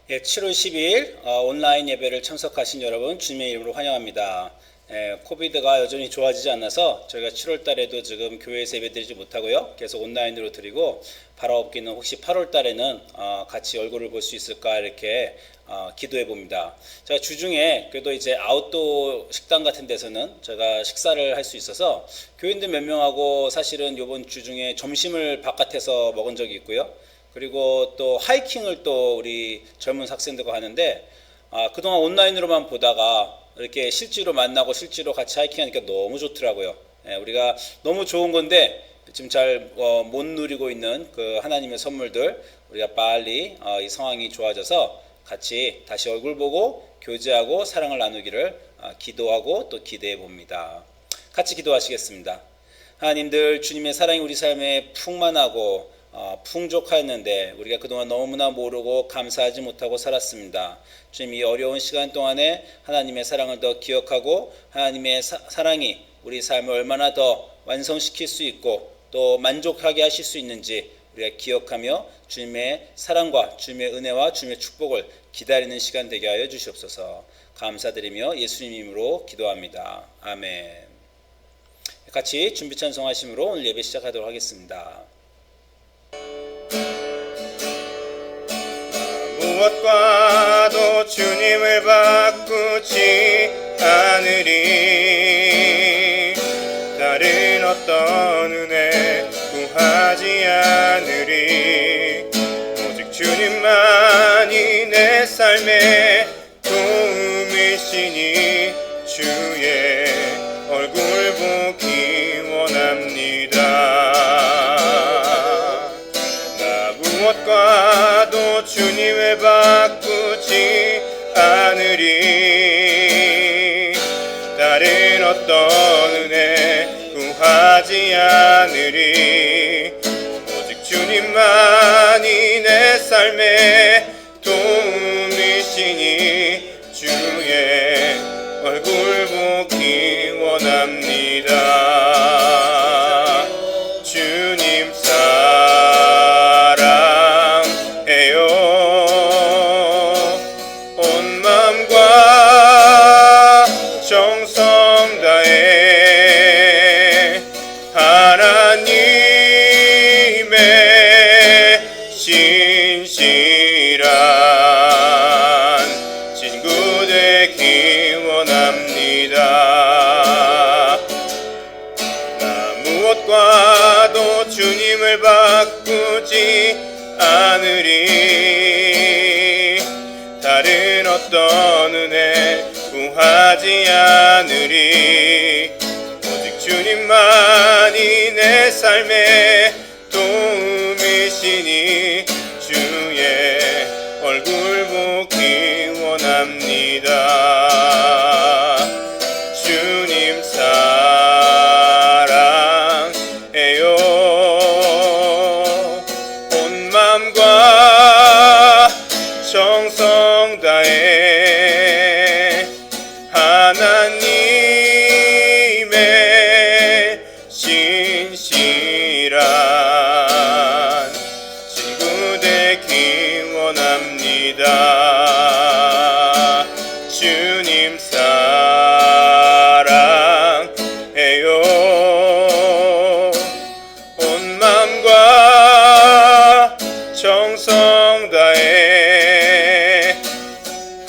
7월 12일 온라인 예배를 참석하신 여러분 주님의 이름으로 환영합니다. 코비드가 여전히 좋아지지 않아서 저희가 7월 달에도 지금 교회에서 예배드리지 못하고요. 계속 온라인으로 드리고 바라 없기는 혹시 8월 달에는 같이 얼굴을 볼 수 있을까 이렇게 기도해 봅니다. 제가 주중에 그래도 이제 아웃도어 식당 같은 데서는 제가 식사를 할 수 있어서 교인들 몇 명하고 사실은 이번 주중에 점심을 바깥에서 먹은 적이 있고요. 그리고 또 하이킹을 또 우리 젊은 학생들과 하는데 그동안 온라인으로만 보다가 이렇게 실제로 만나고 실제로 같이 하이킹하니까 너무 좋더라고요. 우리가 너무 좋은 건데 지금 잘 못 누리고 있는 그 하나님의 선물들 우리가 빨리 이 상황이 좋아져서 같이 다시 얼굴 보고 교제하고 사랑을 나누기를 기도하고 또 기대해 봅니다. 같이 기도하시겠습니다. 하나님들 주님의 사랑이 우리 삶에 풍만하고 풍족하였는데 우리가 그동안 너무나 모르고 감사하지 못하고 살았습니다. 주님, 이 어려운 시간 동안에 하나님의 사랑을 더 기억하고 하나님의 사랑이 우리 삶을 얼마나 더 완성시킬 수 있고 또 만족하게 하실 수 있는지 우리가 기억하며 주님의 사랑과 주님의 은혜와 주님의 축복을 기다리는 시간 되게 하여 주시옵소서. 감사드리며 예수님 이름으로 기도합니다. 아멘. 같이 준비 찬송하심으로 오늘 예배 시작하도록 하겠습니다. 무엇과도 주님을 바꾸지 않으리. 다른 어떤 은혜 구하지 않으리. 오직 주님만이 내 삶의 도움이시니 주의 얼굴 보기 원합니다. 무엇과도 주님을 바꾸지 않으리. 다른 어떤 은혜 구하지 않으리. 오직 주님만이 내 삶의 도움이시니 주의 얼굴 보기 원합니다. 주님 온 마음과 정성 다해 하나님의 신실한 친구 되기 원합니다. 나 무엇과도 주님을 바꾸지 않으리. 다른 어떤 은혜 구하지 않으리. 오직 주님만이 내 삶의 도움이시니 주의 얼굴 보기 원합니다. 주님 사랑해요. 온 마음과 정성 다해 하나님의 신실한 친구 되기 원합니다. 주님 사랑해요. 온 마음과 정성 다해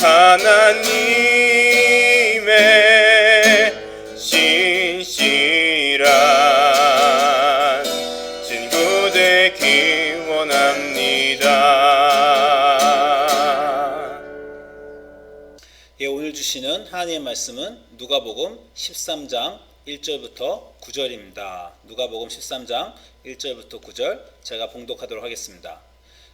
하나님의 신실한 친구 되기 원합니다. 오늘 주시는 하나님의 말씀은 누가복음 13장 1절부터 9절입니다. 누가복음 13장 1절부터 9절 제가 봉독하도록 하겠습니다.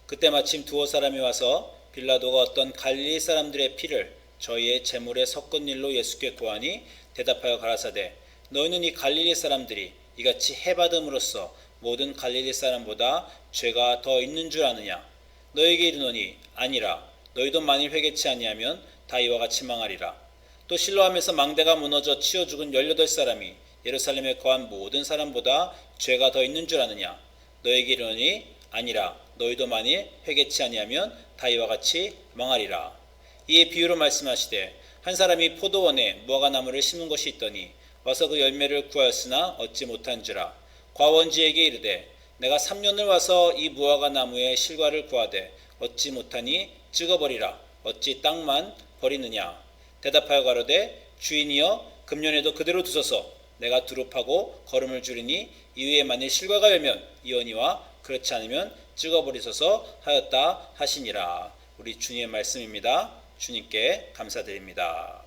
그때 마침 두어 사람이 와서 빌라도가 어떤 갈릴리 사람들의 피를 저희의 제물에 섞은 일로 예수께 고하니 대답하여 가라사대 너희는 이 갈릴리 사람들이 이같이 해받음으로써 모든 갈릴리 사람보다 죄가 더 있는 줄 아느냐. 너에게 이르노니 아니라. 너희도 만일 회개치 아니하면 다 이와 같이 망하리라. 또 실로암에서 망대가 무너져 치어 죽은 18사람이 예루살렘에 거한 모든 사람보다 죄가 더 있는 줄 아느냐. 너에게 이르노니 아니라. 너희도 만일 회개치 아니하면 다 이와 같이 망하리라. 이에 비유로 말씀하시되 한 사람이 포도원에 무화과나무를 심은 것이 있더니 와서 그 열매를 구하였으나 얻지 못한지라. 과원지에게 이르되 내가 3년을 와서 이 무화과나무의 실과를 구하되 얻지 못하니 찍어버리라. 어찌 땅만 버리느냐. 대답하여 가로되 주인이여 금년에도 그대로 두소서. 내가 두릅하고 거름을 줄이니 이후에 만일 실과가 열면 이언이와 그렇지 않으면 찍어버리소서 하였다 하시니라. 우리 주님의 말씀입니다. 주님께 감사드립니다.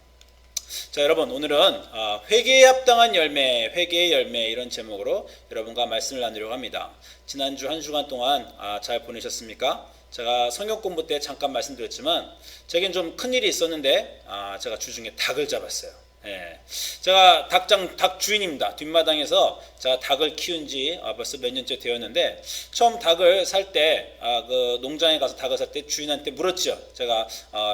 자, 여러분, 오늘은 회개에 합당한 열매, 회개의 열매, 이런 제목으로 여러분과 말씀을 나누려고 합니다. 지난주 한 주간 동안 잘 보내셨습니까? 제가 성경 공부 때 잠깐 말씀드렸지만 제겐 좀 큰일이 있었는데 제가 주중에 닭을 잡았어요. 예. 제가 닭 주인입니다. 뒷마당에서 제가 닭을 키운 지 벌써 몇 년째 되었는데, 처음 닭을 살 때, 그 농장에 가서 닭을 살 때 주인한테 물었죠. 제가,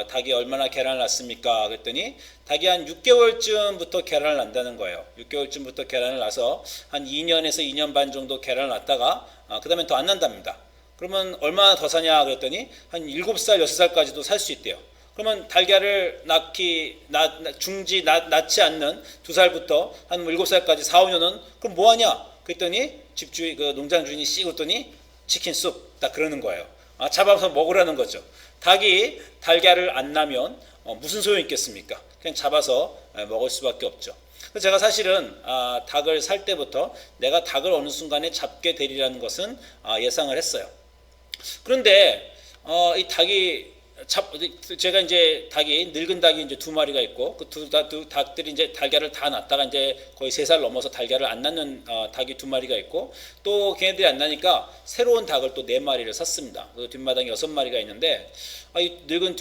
닭이 얼마나 계란을 낳습니까? 그랬더니, 닭이 한 6개월쯤부터 계란을 낳는다는 거예요. 6개월쯤부터 계란을 낳아서 한 2년에서 2년 반 정도 계란을 낳다가, 그 다음에 더 안 난답니다. 그러면 얼마나 더 사냐? 그랬더니, 한 7살, 6살까지도 살 수 있대요. 그러면 달걀을 낳지 않는 2살부터 한 7살까지 4, 5년은 그럼 뭐 하냐? 그랬더니 집주인, 그 농장 주인이 씩 웃더니 치킨 숲, 딱 그러는 거예요. 잡아서 먹으라는 거죠. 닭이 달걀을 안 낳으면 무슨 소용이 있겠습니까? 그냥 잡아서 먹을 수밖에 없죠. 그래서 제가 사실은 닭을 살 때부터 내가 닭을 어느 순간에 잡게 되리라는 것은 예상을 했어요. 그런데 이 닭이 제가 이제 늙은 닭이 이제 2마리가 있고, 그 두 닭들이 이제 달걀을 다 낳다가 이제 거의 3살 넘어서 달걀을 안 낳는 닭이 2마리가 있고, 또 걔네들이 안 나니까 새로운 닭을 또 4마리를 샀습니다. 그 뒷마당에 6마리가 있는데, 이 늙은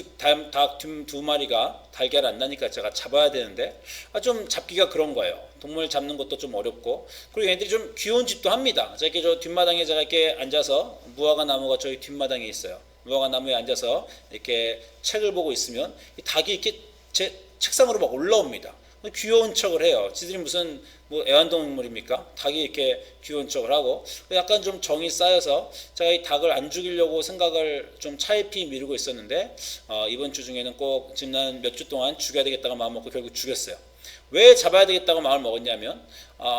닭 2마리가 달걀을 안 낳으니까 제가 잡아야 되는데, 좀 잡기가 그런 거예요. 동물 잡는 것도 좀 어렵고, 그리고 얘네들이 좀 귀여운 짓도 합니다. 이렇게 저 뒷마당에 제가 이렇게 앉아서, 무화과 나무가 저희 뒷마당에 있어요. 무화과 나무에 앉아서 이렇게 책을 보고 있으면 이 닭이 이렇게 제 책상으로 막 올라옵니다. 귀여운 척을 해요. 지들이 무슨 뭐 애완동물입니까? 닭이 이렇게 귀여운 척을 하고, 약간 좀 정이 쌓여서 제가 이 닭을 안 죽이려고 생각을 좀 차일피 미루고 있었는데, 이번 주 중에는 꼭 지난 몇 주 동안 죽여야 되겠다고 마음먹고 결국 죽였어요. 왜 잡아야 되겠다고 마음을 먹었냐면,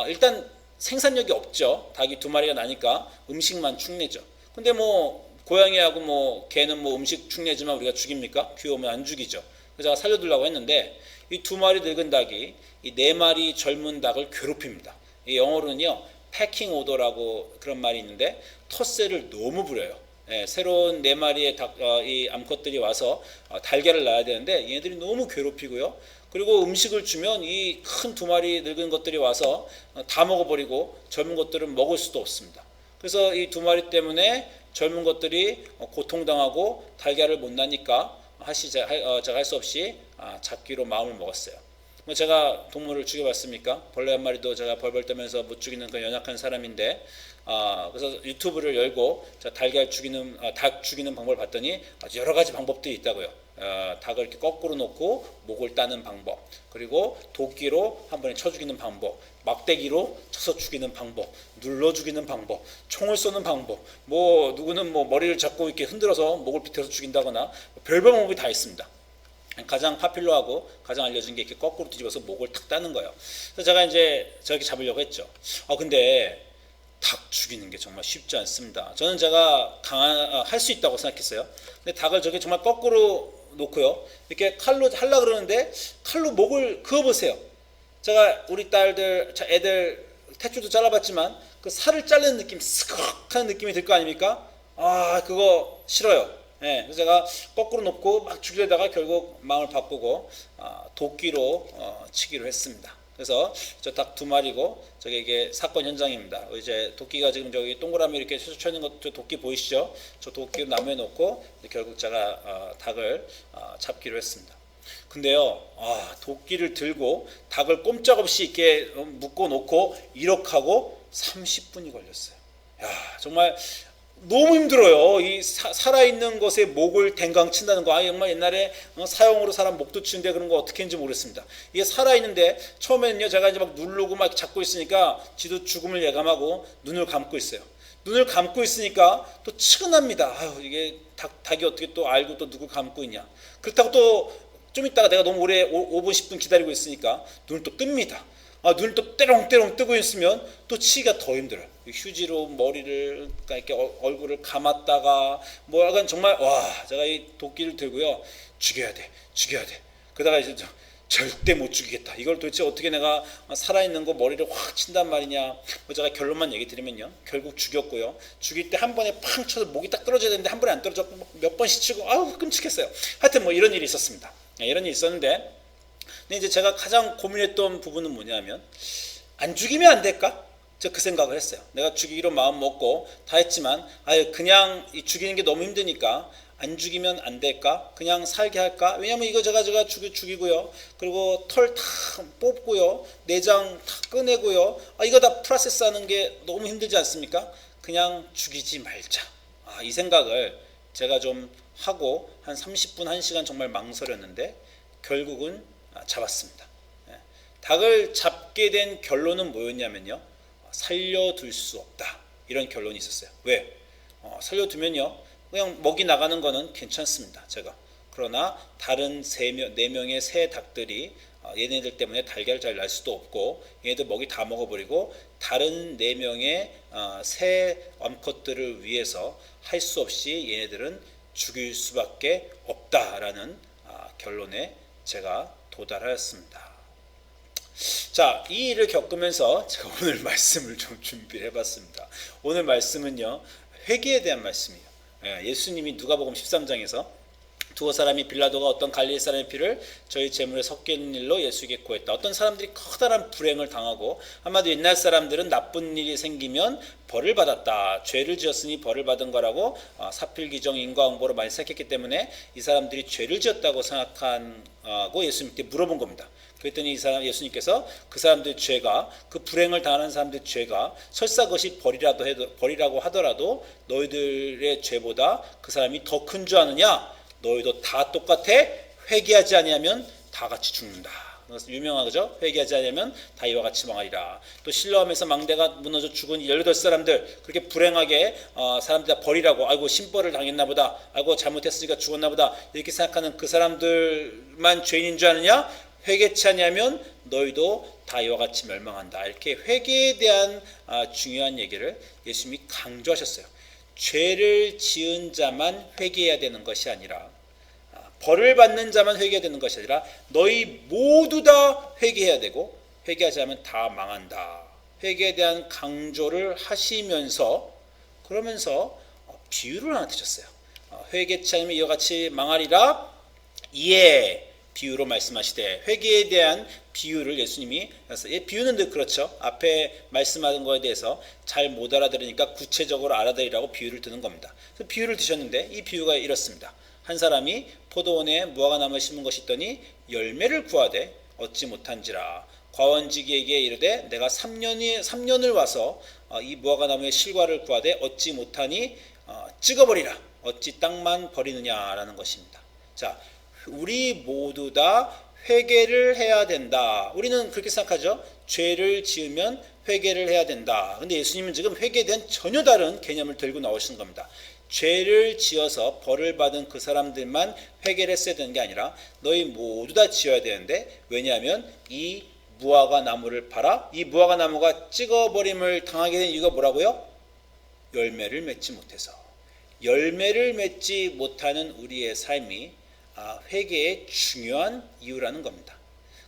일단 생산력이 없죠. 닭이 2마리가 나니까 음식만 축내죠. 근데 뭐 고양이하고 뭐 개는 뭐 음식 축내지만 우리가 죽입니까? 귀여우면 안 죽이죠. 그래서 제가 살려두려고 했는데, 이 2마리 늙은 닭이 이 4마리 젊은 닭을 괴롭힙니다. 이 영어로는요, 패킹 오더라고 그런 말이 있는데, 텃세를 너무 부려요. 새로운 4마리의 이 암컷들이 와서 달걀을 낳아야 되는데 얘네들이 너무 괴롭히고요. 그리고 음식을 주면 이 큰 2마리 늙은 것들이 와서 다 먹어버리고 젊은 것들은 먹을 수도 없습니다. 그래서 이 2마리 때문에 젊은 것들이 고통당하고 달걀을 못 낳으니까 제가 할 수 없이 잡기로 마음을 먹었어요. 제가 동물을 죽여봤습니까? 벌레 한 마리도 제가 벌벌 떨면서 못 죽이는 그 연약한 사람인데, 그래서 유튜브를 열고 닭 죽이는 방법을 봤더니 아주 여러 가지 방법들이 있다고요. 닭을 이렇게 거꾸로 놓고 목을 따는 방법, 그리고 도끼로 한 번에 쳐 죽이는 방법, 막대기로 쳐서 죽이는 방법, 눌러 죽이는 방법, 총을 쏘는 방법, 뭐 누구는 뭐 머리를 잡고 이렇게 흔들어서 목을 비틀어서 죽인다거나 별별 방법이 다 있습니다. 가장 파퓰러하고 가장 알려진 게 이렇게 거꾸로 뒤집어서 목을 탁 따는 거예요. 그래서 제가 이제 저렇게 잡으려고 했죠. 근데 닭 죽이는 게 정말 쉽지 않습니다. 저는 제가 할 수 있다고 생각했어요. 근데 닭을 저렇게 정말 거꾸로 놓고요, 이렇게 칼로 하려고 그러는데 칼로 목을 그어보세요. 제가 우리 애들 탯줄도 잘라봤지만 그 살을 자르는 느낌, 스크하는 느낌이 들 거 아닙니까? 그거 싫어요. 그래서 제가 거꾸로 놓고 막 죽이려다가 결국 마음을 바꾸고 도끼로 치기로 했습니다. 그래서 저 닭 2마리고 저게 이게 사건 현장입니다. 이제 도끼가 지금 저기 동그라미 이렇게 쳐 있는 것, 저 도끼 보이시죠? 저 도끼를 나무에 놓고 결국 제가 닭을 잡기로 했습니다. 근데요, 도끼를 들고 닭을 꼼짝없이 이렇게 묶어 놓고 이렇게 하고 30분이 걸렸어요. 정말 너무 힘들어요. 이 살아있는 것에 목을 댕강 친다는 거. 정말 옛날에 사형으로 사람 목도 치는데 그런 거 어떻게 했는지 모르겠습니다. 이게 살아있는데 처음에는요, 제가 이제 막 누르고 막 잡고 있으니까 지도 죽음을 예감하고 눈을 감고 있어요. 눈을 감고 있으니까 또 측은합니다. 아유, 이게 닭이 어떻게 또 알고 또 누굴 감고 있냐. 그렇다고 또 좀 있다가 내가 너무 오래 5분 10분 기다리고 있으니까 눈을 또 뜹니다. 눈을 또 때롱때롱 뜨고 있으면 또 치기가 더 힘들어요. 휴지로 머리를 이렇게 얼굴을 감았다가 뭐 약간 정말 와, 제가 이 도끼를 들고요, 죽여야 돼. 그러다가 이제 절대 못 죽이겠다. 이걸 도대체 어떻게 내가 살아있는 거 머리를 확 친단 말이냐. 뭐 제가 결론만 얘기 드리면요, 결국 죽였고요. 죽일 때 한 번에 팡 쳐서 목이 딱 떨어져야 되는데 한 번에 안 떨어졌고 몇 번씩 치고 아우 끔찍했어요. 하여튼 뭐 이런 일이 있었습니다. 이런 일이 있었는데, 근데 이제 제가 가장 고민했던 부분은 뭐냐면, 안 죽이면 안 될까? 제가 그 생각을 했어요. 내가 죽이기로 마음 먹고 다 했지만 그냥 죽이는 게 너무 힘드니까 안 죽이면 안 될까? 그냥 살게 할까? 왜냐면 이거 제가 죽이고요. 그리고 털 다 뽑고요. 내장 다 꺼내고요. 이거 다 프로세스 하는 게 너무 힘들지 않습니까? 그냥 죽이지 말자. 이 생각을 제가 좀 하고 한 30분, 1시간 정말 망설였는데 결국은 잡았습니다. 닭을 잡게 된 결론은 뭐였냐면요, 살려둘 수 없다, 이런 결론이 있었어요. 왜? 살려두면요, 그냥 먹이 나가는 거는 괜찮습니다, 제가. 그러나 다른 4명의 새 닭들이 얘네들 때문에 달걀을 잘 날 수도 없고, 얘네들 먹이 다 먹어버리고 다른 4명의 새 암컷들을 위해서 할 수 없이 얘네들은 죽일 수밖에 없다라는 결론에 제가 도달하였습니다. 자, 이 일을 겪으면서 제가 오늘 말씀을 좀 준비를 해봤습니다. 오늘 말씀은요, 회개에 대한 말씀이에요. 예수님이 누가복음 13장에서 두 사람이 빌라도가 어떤 갈릴리 사람의 피를 저희 재물에 섞이는 일로 예수에게 고했다. 어떤 사람들이 커다란 불행을 당하고, 한마디로 옛날 사람들은 나쁜 일이 생기면 벌을 받았다, 죄를 지었으니 벌을 받은 거라고 사필기정 인과응보로 많이 생각했기 때문에 이 사람들이 죄를 지었다고 생각하고 예수님께 물어본 겁니다. 그랬더니 예수님께서 그 사람들의 죄가, 그 불행을 당하는 사람들의 죄가 설사 그것이 벌이라고 하더라도 너희들의 죄보다 그 사람이 더 큰 줄 아느냐? 너희도 다 똑같아. 회개하지 아니하면 다 같이 죽는다. 유명하죠? 회개하지 않으면 다 이와 같이 망하리라. 또 실로암에서 망대가 무너져 죽은 18사람들, 그렇게 불행하게 사람들 다 버리라고, 아이고 신벌을 당했나 보다, 아이고 잘못했으니까 죽었나 보다, 이렇게 생각하는 그 사람들만 죄인인 줄 아느냐? 회개치 아니하면 너희도 다 이와 같이 멸망한다. 이렇게 회개에 대한 중요한 얘기를 예수님이 강조하셨어요. 죄를 지은 자만 회개해야 되는 것이 아니라, 벌을 받는 자만 회개해야 되는 것이 아니라 너희 모두 다 회개해야 되고, 회개하지 않으면 다 망한다. 회개에 대한 강조를 하시면서, 그러면서 비유를 하나 드셨어요. 회개치 않으면 이와 같이 망하리라. 이에 비유로 말씀하시되, 회개에 대한 비유를 예수님이, 비유는 늘 그렇죠. 앞에 말씀하는 거에 대해서 잘 못 알아들으니까 구체적으로 알아들으라고 비유를 드는 겁니다. 그래서 비유를 드셨는데 이 비유가 이렇습니다. 한 사람이 포도원에 무화과나무를 심은 것이 있더니 열매를 구하되 얻지 못한지라. 과원지기에게 이르되 내가 3년을 와서 이 무화과나무의 실과를 구하되 얻지 못하니 찍어버리라. 어찌 땅만 버리느냐라는 것입니다. 자, 우리 모두 다 회개를 해야 된다. 우리는 그렇게 생각하죠. 죄를 지으면 회개를 해야 된다. 근데 예수님은 지금 회개에 대한 전혀 다른 개념을 들고 나오시는 겁니다. 죄를 지어서 벌을 받은 그 사람들만 회개를 했어야 되는 게 아니라 너희 모두 다 지어야 되는데, 왜냐하면 이 무화과 나무를 봐라. 이 무화과 나무가 찍어버림을 당하게 된 이유가 뭐라고요? 열매를 맺지 못해서. 열매를 맺지 못하는 우리의 삶이 회개의 중요한 이유라는 겁니다.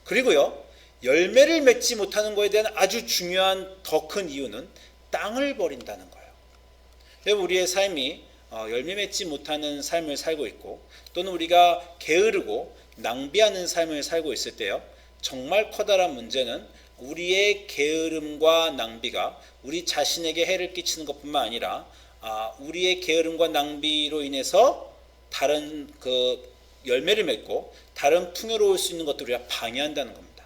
그리고요, 열매를 맺지 못하는 것에 대한 아주 중요한 더 큰 이유는 땅을 버린다는 거예요. 여러분, 우리의 삶이 열매 맺지 못하는 삶을 살고 있고, 또는 우리가 게으르고 낭비하는 삶을 살고 있을 때요, 정말 커다란 문제는 우리의 게으름과 낭비가 우리 자신에게 해를 끼치는 것뿐만 아니라 우리의 게으름과 낭비로 인해서 다른 열매를 맺고 다른 풍요로울 수 있는 것들을 우리가 방해한다는 겁니다.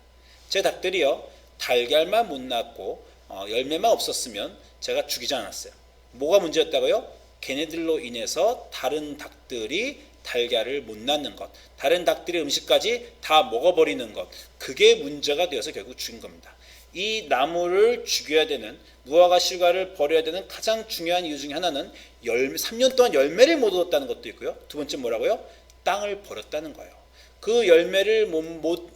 제 닭들이요, 달걀만 못 낳고 열매만 없었으면 제가 죽이지 않았어요. 뭐가 문제였다고요? 걔네들로 인해서 다른 닭들이 달걀을 못 낳는 것, 다른 닭들의 음식까지 다 먹어버리는 것, 그게 문제가 되어서 결국 죽인 겁니다. 이 나무를 죽여야 되는, 무화과 실과를 버려야 되는 가장 중요한 이유 중에 하나는 3년 동안 열매를 못 얻었다는 것도 있고요. 두 번째 뭐라고요? 땅을 버렸다는 거예요. 그 열매를 못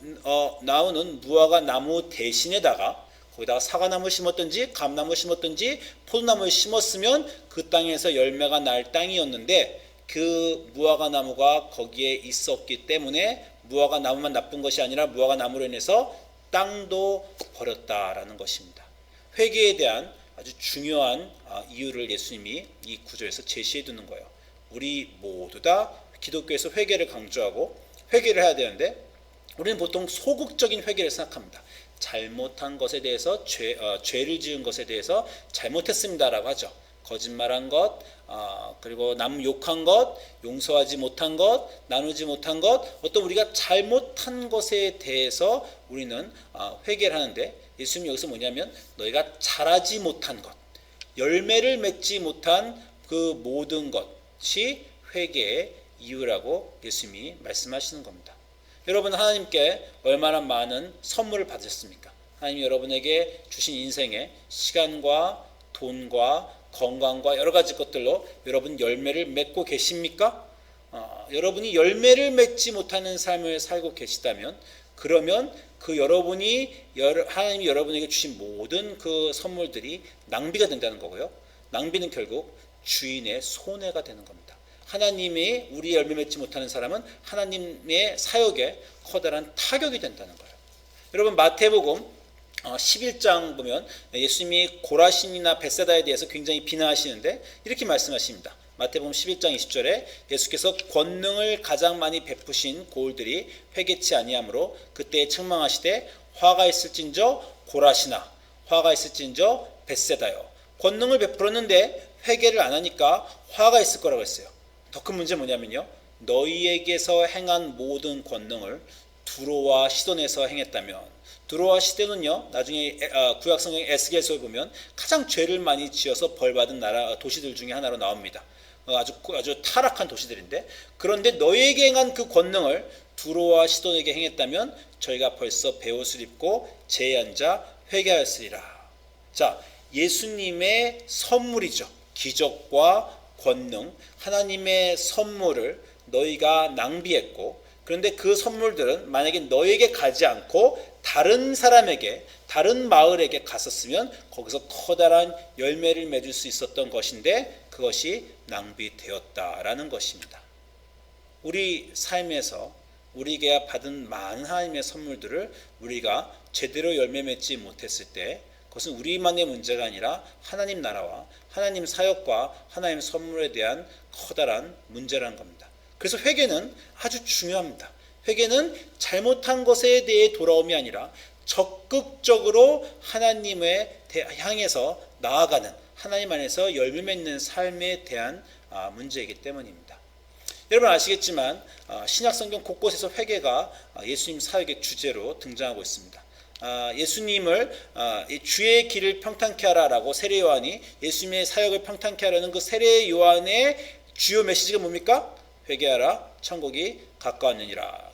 나오는 무화과 나무 대신에다가 거기다가 사과나무 심었든지 감나무 심었든지 포도나무를 심었으면 그 땅에서 열매가 날 땅이었는데, 그 무화과 나무가 거기에 있었기 때문에 무화과 나무만 나쁜 것이 아니라 무화과 나무로 인해서 땅도 버렸다라는 것입니다. 회개에 대한 아주 중요한 이유를 예수님이 이 구절에서 제시해 두는 거예요. 우리 모두 다 기독교에서 회개를 강조하고 회개를 해야 되는데, 우리는 보통 소극적인 회개를 생각합니다. 잘못한 것에 대해서 죄를 지은 것에 대해서 잘못했습니다라고 하죠. 거짓말한 것, 그리고 남 욕한 것, 용서하지 못한 것, 나누지 못한 것, 어떤 우리가 잘못한 것에 대해서 우리는 회개를 하는데, 예수님이 여기서 뭐냐면 너희가 잘하지 못한 것, 열매를 맺지 못한 그 모든 것이 회개의 이유라고 예수님이 말씀하시는 겁니다. 여러분, 하나님께 얼마나 많은 선물을 받으셨습니까? 하나님이 여러분에게 주신 인생에 시간과 돈과 건강과 여러 가지 것들로 여러분 열매를 맺고 계십니까? 여러분이 열매를 맺지 못하는 삶을 살고 계시다면, 그러면 그 하나님이 여러분에게 주신 모든 그 선물들이 낭비가 된다는 거고요. 낭비는 결국 주인의 손해가 되는 겁니다. 하나님이 우리 열매 맺지 못하는 사람은 하나님의 사역에 커다란 타격이 된다는 거예요. 여러분, 마태복음 11장 보면 예수님이 고라신이나 벳세다에 대해서 굉장히 비난하시는데 이렇게 말씀하십니다. 마태복음 11장 20절에 예수께서 권능을 가장 많이 베푸신 고을들이 회개치 아니하므로 그때 책망하시되 화가 있을진저 고라시나 화가 있을진저 벳세다요. 권능을 베풀었는데 회개를 안 하니까 화가 있을 거라고 했어요. 더 큰 문제는 뭐냐면요, 너희에게서 행한 모든 권능을 두로와 시돈에서 행했다면, 두로와 시돈은요 나중에 구약성경 에스겔서에 보면 가장 죄를 많이 지어서 벌받은 도시들 중에 하나로 나옵니다. 아주 타락한 도시들인데, 그런데 너희에게 행한 그 권능을 두로와 시돈에게 행했다면 저희가 벌써 베옷을 입고 제에 앉아 회개하였으리라. 자, 예수님의 선물이죠. 기적과 권능, 하나님의 선물을 너희가 낭비했고, 그런데 그 선물들은 만약에 너에게 가지 않고 다른 사람에게, 다른 마을에게 갔었으면 거기서 커다란 열매를 맺을 수 있었던 것인데 그것이 낭비되었다라는 것입니다. 우리 삶에서 우리에게 받은 많은 하나님의 선물들을 우리가 제대로 열매 맺지 못했을 때, 그것은 우리만의 문제가 아니라 하나님 나라와 하나님 사역과 하나님 선물에 대한 커다란 문제라는 겁니다. 그래서 회개는 아주 중요합니다. 회개는 잘못한 것에 대해 돌아옴이 아니라 적극적으로 하나님을 향해서 나아가는, 하나님 안에서 열매 맺는 삶에 대한 문제이기 때문입니다. 여러분 아시겠지만 신약성경 곳곳에서 회개가 예수님 사역의 주제로 등장하고 있습니다. 예수님을 주의 길을 평탄케 하라라고 세례 요한이 예수님의 사역을 평탄케 하라는 그 세례 요한의 주요 메시지가 뭡니까? 회개하라, 천국이 가까웠느니라.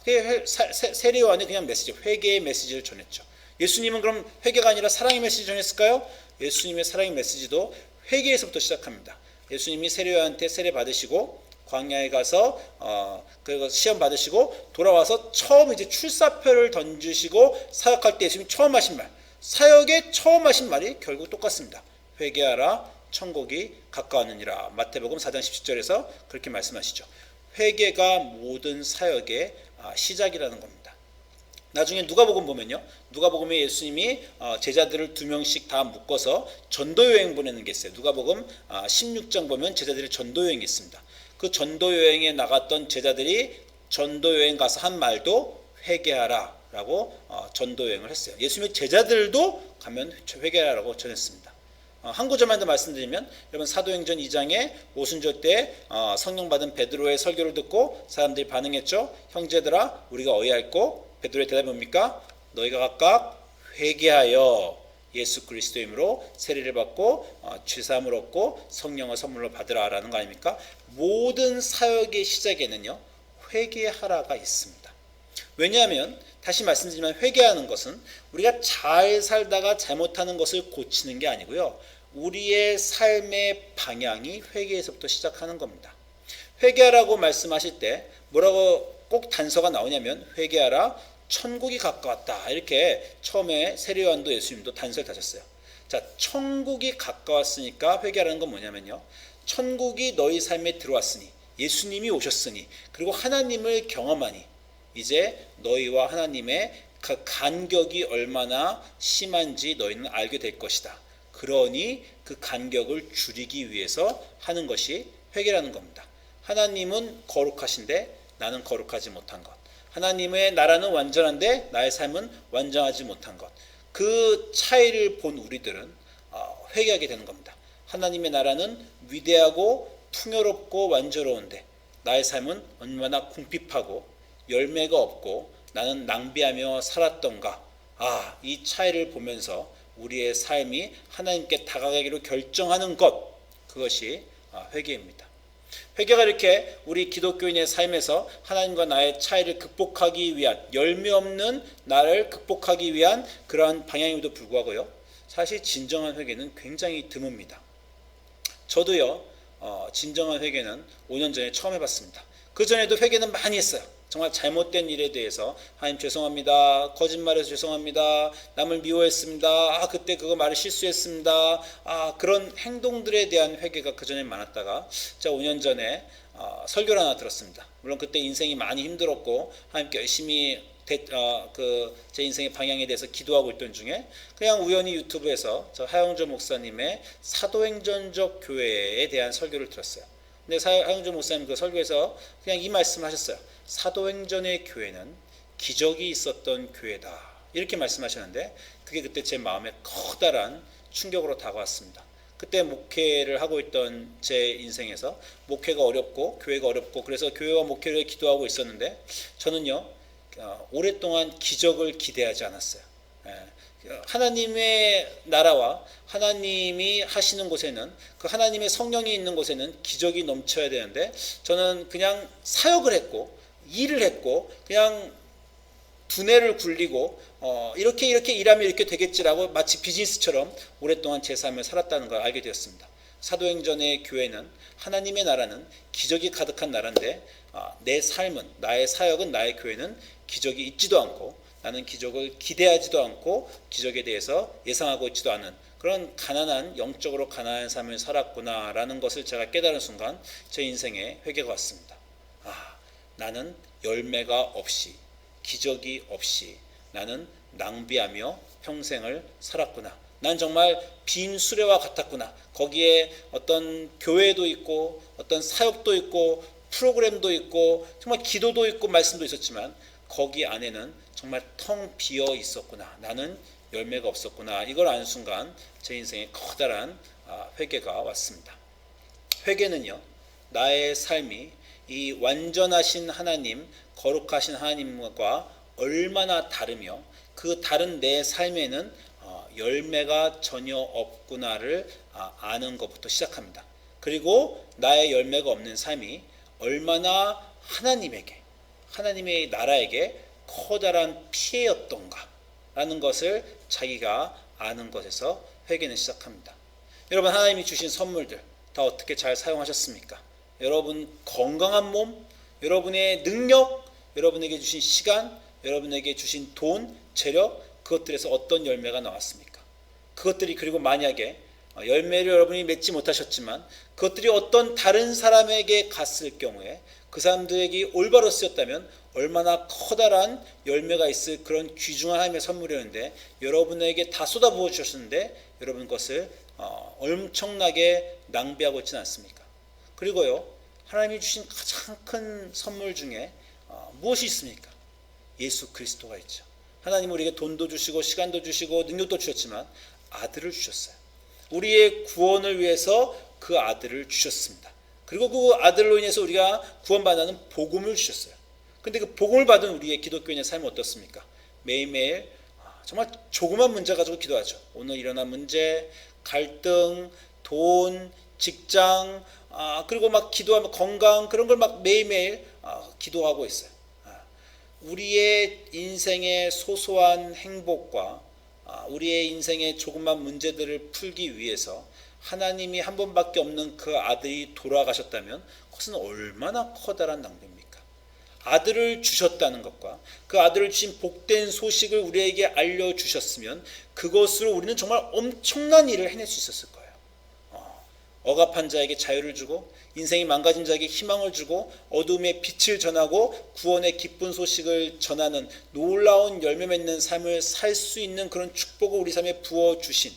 세례 요한이 그냥 회개의 메시지를 전했죠. 예수님은 그럼 회개가 아니라 사랑의 메시지 전했을까요? 예수님의 사랑의 메시지도 회개에서부터 시작합니다. 예수님이 세례 요한한테 세례 받으시고 광야에 가서 그리고 시험 받으시고 돌아와서 처음 이제 출사표를 던지시고 사역할 때 예수님이 처음 하신 말, 사역에 처음 하신 말이 결국 똑같습니다. 회개하라, 천국이 가까웠느니라. 마태복음 4장 17절에서 그렇게 말씀하시죠. 회개가 모든 사역의 시작이라는 겁니다. 나중에 누가복음 보면요, 누가복음에 예수님이 제자들을 2명씩 다 묶어서 전도여행 보내는 게 있어요. 누가복음 16장 보면 제자들의 전도여행이 있습니다. 그 전도여행에 나갔던 제자들이 전도여행 가서 한 말도 회개하라 라고 전도여행을 했어요. 예수님의 제자들도 가면 회개하라고 전했습니다. 한 구절만 더 말씀드리면, 여러분 사도행전 2장에 오순절 때 성령 받은 베드로의 설교를 듣고 사람들이 반응했죠. 형제들아, 우리가 어이할꼬? 베드로의 대답이 뭡니까? 너희가 각각 회개하여 예수 그리스도의 이름으로 세례를 받고 죄사함을 얻고 성령을 선물로 받으라라는 거 아닙니까? 모든 사역의 시작에는요, 회개하라가 있습니다. 왜냐하면 다시 말씀드리지만 회개하는 것은 우리가 잘 살다가 잘못하는 것을 고치는 게 아니고요. 우리의 삶의 방향이 회개에서부터 시작하는 겁니다. 회개하라고 말씀하실 때 뭐라고 꼭 단서가 나오냐면 회개하라 천국이 가까웠다. 이렇게 처음에 세례요한도 예수님도 단서를 다셨어요. 자, 천국이 가까웠으니까 회개하라는 건 뭐냐면요. 천국이 너희 삶에 들어왔으니 예수님이 오셨으니 그리고 하나님을 경험하니 이제 너희와 하나님의 그 간격이 얼마나 심한지 너희는 알게 될 것이다. 그러니 그 간격을 줄이기 위해서 하는 것이 회개라는 겁니다. 하나님은 거룩하신데 나는 거룩하지 못한 것. 하나님의 나라는 완전한데 나의 삶은 완전하지 못한 것. 그 차이를 본 우리들은 회개하게 되는 겁니다. 하나님의 나라는 위대하고 풍요롭고 완전로운데 나의 삶은 얼마나 궁핍하고 열매가 없고 나는 낭비하며 살았던가. 이 차이를 보면서 우리의 삶이 하나님께 다가가기로 결정하는 것, 그것이 회개입니다. 회개가 이렇게 우리 기독교인의 삶에서 하나님과 나의 차이를 극복하기 위한, 열매 없는 나를 극복하기 위한 그러한 방향임에도 불구하고요, 사실 진정한 회개는 굉장히 드뭅니다. 저도요, 진정한 회개는 5년 전에 처음 해봤습니다. 그 전에도 회개는 많이 했어요. 정말 잘못된 일에 대해서 하나님 죄송합니다. 거짓말해서 죄송합니다. 남을 미워했습니다. 그때 그거 말을 실수했습니다. 그런 행동들에 대한 회개가 그 전에 많았다가 제가 5년 전에 설교를 하나 들었습니다. 물론 그때 인생이 많이 힘들었고 하나님께 열심히 제 인생의 방향에 대해서 기도하고 있던 중에 그냥 우연히 유튜브에서 저 하영조 목사님의 사도행전적 교회에 대한 설교를 들었어요. 근데 하영조 목사님 그 설교에서 그냥 이 말씀을 하셨어요. 사도행전의 교회는 기적이 있었던 교회다. 이렇게 말씀하셨는데 그게 그때 제 마음에 커다란 충격으로 다가왔습니다. 그때 목회를 하고 있던 제 인생에서 목회가 어렵고 교회가 어렵고 그래서 교회와 목회를 기도하고 있었는데 저는요 오랫동안 기적을 기대하지 않았어요. 하나님의 나라와 하나님이 하시는 곳에는 그 하나님의 성령이 있는 곳에는 기적이 넘쳐야 되는데 저는 그냥 사역을 했고 일을 했고 그냥 두뇌를 굴리고 이렇게 일하면 이렇게 되겠지라고 마치 비즈니스처럼 오랫동안 제 삶을 살았다는 걸 알게 되었습니다. 사도행전의 교회는 하나님의 나라는 기적이 가득한 나라인데 내 삶은 나의 사역은 나의 교회는 기적이 있지도 않고 나는 기적을 기대하지도 않고 기적에 대해서 예상하고 있지도 않은 그런 가난한 영적으로 가난한 삶을 살았구나라는 것을 제가 깨달은 순간 제 인생에 회개가 왔습니다. 나는 열매가 없이 기적이 없이 나는 낭비하며 평생을 살았구나. 난 정말 빈 수레와 같았구나. 거기에 어떤 교회도 있고 어떤 사역도 있고 프로그램도 있고 정말 기도도 있고 말씀도 있었지만 거기 안에는 정말 텅 비어 있었구나. 나는 열매가 없었구나. 이걸 아는 순간 제 인생에 커다란 회개가 왔습니다. 회개는요, 나의 삶이 이 완전하신 하나님, 거룩하신 하나님과 얼마나 다르며 그 다른 내 삶에는 열매가 전혀 없구나를 아는 것부터 시작합니다. 그리고 나의 열매가 없는 삶이 얼마나 하나님에게, 하나님의 나라에게 커다란 피해였던가 라는 것을 자기가 아는 것에서 회개는 시작합니다. 여러분, 하나님이 주신 선물들 다 어떻게 잘 사용하셨습니까? 여러분 건강한 몸, 여러분의 능력, 여러분에게 주신 시간, 여러분에게 주신 돈, 재력, 그것들에서 어떤 열매가 나왔습니까? 그것들이 그리고 만약에 열매를 여러분이 맺지 못하셨지만 그것들이 어떤 다른 사람에게 갔을 경우에 그 사람들에게 올바로 쓰였다면 얼마나 커다란 열매가 있을 그런 귀중한 하나님의 선물이었는데 여러분에게 다 쏟아부어 주셨는데 여러분 그것을 엄청나게 낭비하고 있지는 않습니까? 그리고요, 하나님이 주신 가장 큰 선물 중에 무엇이 있습니까? 예수 그리스도가 있죠. 하나님은 우리에게 돈도 주시고 시간도 주시고 능력도 주셨지만 아들을 주셨어요. 우리의 구원을 위해서 그 아들을 주셨습니다. 그리고 그 아들로 인해서 우리가 구원받는 복음을 주셨어요. 근데 그 복음을 받은 우리의 기독교인의 삶은 어떻습니까? 매일매일 정말 조그만 문제 가지고 기도하죠. 오늘 일어난 문제, 갈등, 돈, 직장, 그리고 막 기도하면 건강, 그런 걸 막 매일매일 기도하고 있어요. 우리의 인생의 소소한 행복과 우리의 인생의 조그만 문제들을 풀기 위해서 하나님이 한 번밖에 없는 그 아들이 돌아가셨다면 그것은 얼마나 커다란 낭비입니까? 아들을 주셨다는 것과 그 아들을 주신 복된 소식을 우리에게 알려주셨으면 그것으로 우리는 정말 엄청난 일을 해낼 수 있었을 거예요. 억압한 자에게 자유를 주고 인생이 망가진 자에게 희망을 주고 어둠의 빛을 전하고 구원의 기쁜 소식을 전하는 놀라운 열매 맺는 삶을 살 수 있는 그런 축복을 우리 삶에 부어주신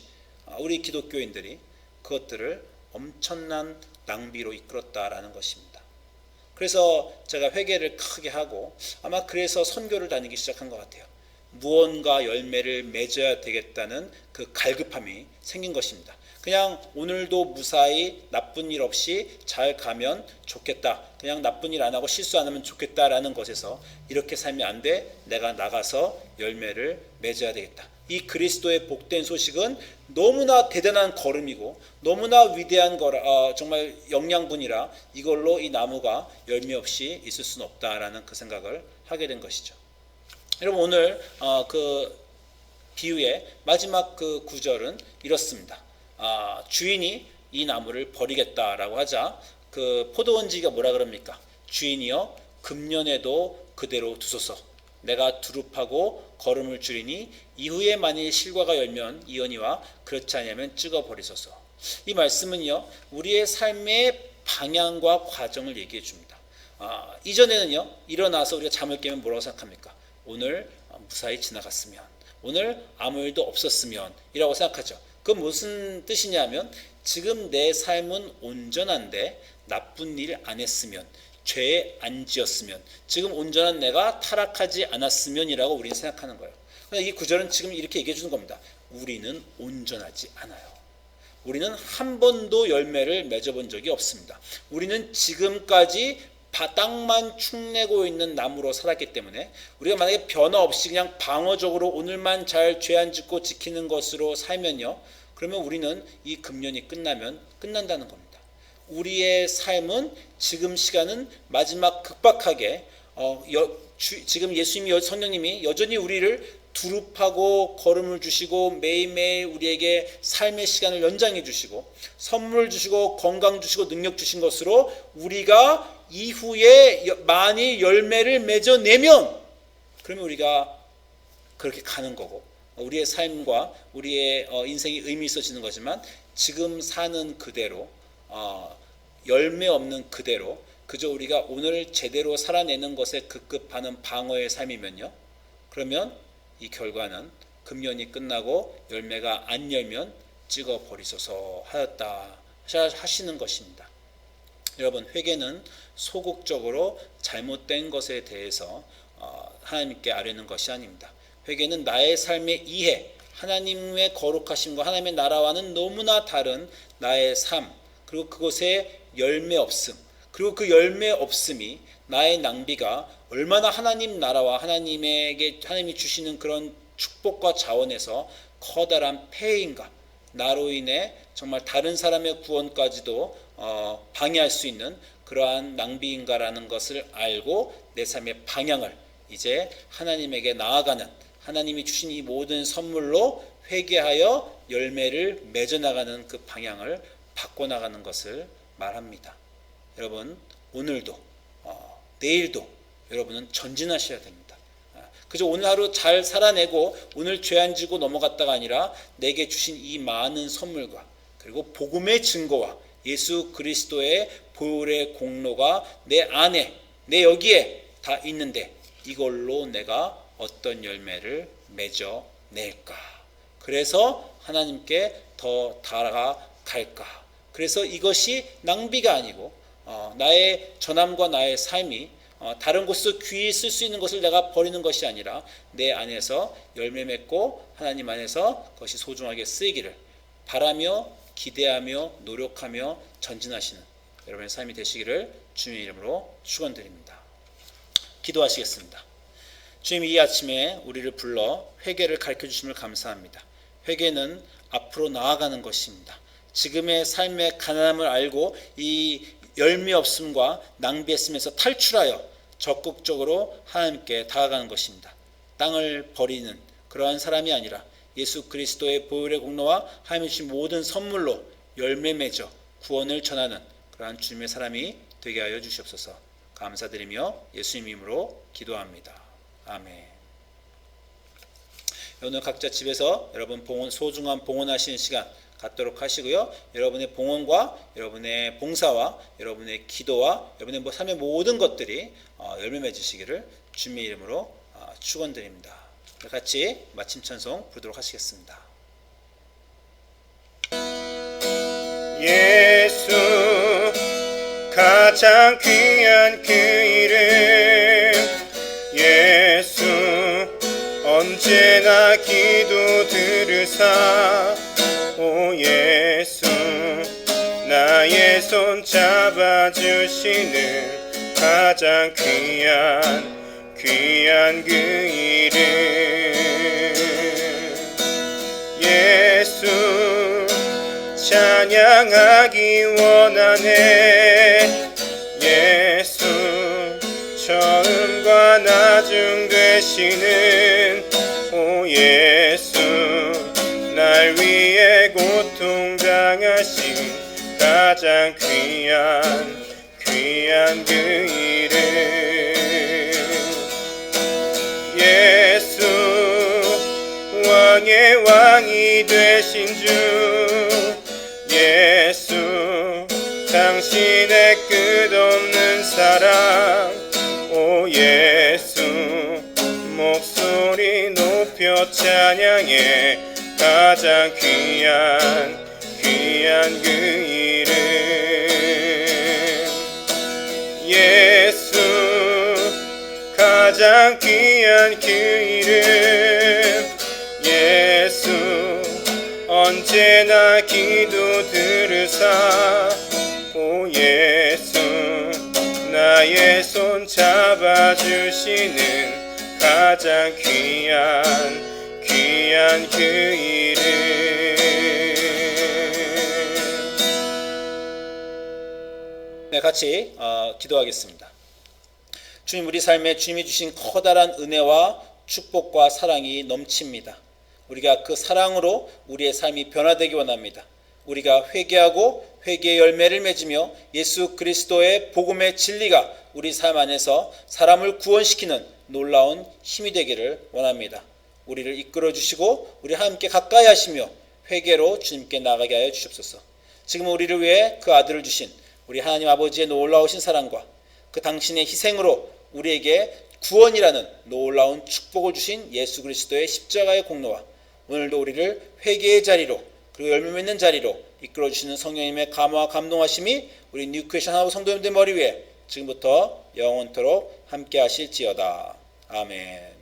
우리 기독교인들이 그것들을 엄청난 낭비로 이끌었다라는 것입니다. 그래서 제가 회개를 크게 하고 아마 그래서 선교를 다니기 시작한 것 같아요. 무언가 열매를 맺어야 되겠다는 그 갈급함이 생긴 것입니다. 그냥 오늘도 무사히 나쁜 일 없이 잘 가면 좋겠다. 그냥 나쁜 일 안 하고 실수 안 하면 좋겠다라는 것에서 이렇게 살면 안 돼. 내가 나가서 열매를 맺어야 되겠다. 이 그리스도의 복된 소식은 너무나 대단한 걸음이고 너무나 위대한 거라 정말 영양분이라 이걸로 이 나무가 열매 없이 있을 수는 없다라는 그 생각을 하게 된 것이죠. 여러분 오늘 그 비유의 마지막 그 구절은 이렇습니다. 주인이 이 나무를 버리겠다라고 하자 그 포도원지기가 뭐라 그럽니까? 주인이여 금년에도 그대로 두소서. 내가 두릅하고 걸음을 줄이니 이후에 만일 실과가 열면 이언이와 그렇지 않으면 찍어버리소서. 이 말씀은요 우리의 삶의 방향과 과정을 얘기해 줍니다. 이전에는요 일어나서 우리가 잠을 깨면 뭐라고 생각합니까? 오늘 무사히 지나갔으면, 오늘 아무 일도 없었으면 이라고 생각하죠. 그건 무슨 뜻이냐면 지금 내 삶은 온전한데 나쁜 일 안 했으면, 죄 안 지었으면, 지금 온전한 내가 타락하지 않았으면이라고 우리는 생각하는 거예요. 이 구절은 지금 이렇게 얘기해 주는 겁니다. 우리는 온전하지 않아요. 우리는 한 번도 열매를 맺어본 적이 없습니다. 우리는 지금까지 바닥만 축내고 있는 나무로 살았기 때문에 우리가 만약에 변화 없이 그냥 방어적으로 오늘만 잘 죄 안 짓고 지키는 것으로 살면요, 그러면 우리는 이 금년이 끝나면 끝난다는 겁니다. 우리의 삶은 지금 시간은 마지막 급박하게 지금 예수님이 성령님이 여전히 우리를 두릅하고 걸음을 주시고 매일매일 우리에게 삶의 시간을 연장해 주시고 선물 주시고 건강 주시고 능력 주신 것으로 우리가 이후에 만일 열매를 맺어내면 그러면 우리가 그렇게 가는 거고 우리의 삶과 우리의 인생이 의미 있어지는 거지만 지금 사는 그대로 열매 없는 그대로 그저 우리가 오늘 제대로 살아내는 것에 급급하는 방어의 삶이면요, 그러면 이 결과는 금년이 끝나고 열매가 안 열면 찍어버리소서 하였다 하시는 것입니다. 여러분 회개는 소극적으로 잘못된 것에 대해서 하나님께 아뢰는 것이 아닙니다. 회개는 나의 삶의 이해, 하나님의 거룩하심과 하나님의 나라와는 너무나 다른 나의 삶, 그리고 그것에 열매 없음, 그리고 그 열매 없음이 나의 낭비가 얼마나 하나님 나라와 하나님이 주시는 그런 축복과 자원에서 커다란 폐해인가, 나로 인해 정말 다른 사람의 구원까지도 방해할 수 있는 그러한 낭비인가라는 것을 알고 내 삶의 방향을 이제 하나님에게 나아가는, 하나님이 주신 이 모든 선물로 회개하여 열매를 맺어나가는 그 방향을 바꿔나가는 것을 말합니다. 여러분 오늘도 내일도 여러분은 전진하셔야 됩니다. 그저 오늘 하루 잘 살아내고 오늘 죄 안 지고 넘어갔다가 아니라 내게 주신 이 많은 선물과 그리고 복음의 증거와 예수 그리스도의 보혈의 공로가 내 안에 내 여기에 다 있는데 이걸로 내가 어떤 열매를 맺어낼까? 그래서 하나님께 더 다가갈까? 그래서 이것이 낭비가 아니고 나의 전함과 나의 삶이 다른 곳에서 귀히 쓸 수 있는 것을 내가 버리는 것이 아니라 내 안에서 열매 맺고 하나님 안에서 그것이 소중하게 쓰이기를 바라며 기대하며 노력하며 전진하시는 여러분의 삶이 되시기를 주님의 이름으로 축원드립니다. 기도하시겠습니다. 주님, 이 아침에 우리를 불러 회개를 가르쳐 주심을 감사합니다. 회개는 앞으로 나아가는 것입니다. 지금의 삶의 가난함을 알고 이 열매 없음과 낭비했음에서 탈출하여 적극적으로 하나님께 다가가는 것입니다. 땅을 버리는 그러한 사람이 아니라 예수 그리스도의 보혈의 공로와 하나님이 주신 모든 선물로 열매 맺어 구원을 전하는 그러한 주님의 사람이 되게 하여 주시옵소서. 감사드리며 예수님 이름으로 기도합니다. 아멘. 오늘 각자 집에서 여러분 소중한 봉헌하시는 시간 갖도록 하시고요. 여러분의 봉헌과 여러분의 봉사와 여러분의 기도와 여러분의 삶의 모든 것들이 열매 맺으시기를 주님의 이름으로 축원드립니다. 같이 마침 찬송 부르도록 하시겠습니다. 예수 가장 귀한 그 이름 예수 언제나 기도 들으사 오 예수 나의 손 잡아주시는 가장 귀한 그 이름 예수 찬양하기 원하네 예수 처음과 나중 되시는 오 예수 날 위해 고통당하신 가장 귀한 그 이름 예수 왕의 왕이 되신 주 예수 당신의 끝없는 사랑 오 예수 목소리 높여 찬양해 가장 귀한 그 이름 예수 가장 귀한 그 이름 예수 언제나 기도 들으사 오 예수 나의 손 잡아주시는 가장 귀한 그 이름 네, 같이 기도하겠습니다. 주님 우리 삶에 주님이 주신 커다란 은혜와 축복과 사랑이 넘칩니다. 우리가 그 사랑으로 우리의 삶이 변화되기 원합니다. 우리가 회개하고 회개의 열매를 맺으며 예수 그리스도의 복음의 진리가 우리 삶 안에서 사람을 구원시키는 놀라운 힘이 되기를 원합니다. 우리를 이끌어 주시고 우리 함께 가까이 하시며 회개로 주님께 나가게 하여 주시옵소서. 지금 우리를 위해 그 아들을 주신 우리 하나님 아버지의 놀라우신 사랑과 그 당신의 희생으로 우리에게 구원이라는 놀라운 축복을 주신 예수 그리스도의 십자가의 공로와 오늘도 우리를 회개의 자리로 그리고 열매 맺는 자리로 이끌어 주시는 성령님의 감화와 감동하심이 우리 뉴크리스천 하나님 성도님들 머리 위에 지금부터 영원토록 함께 하실지어다. 아멘.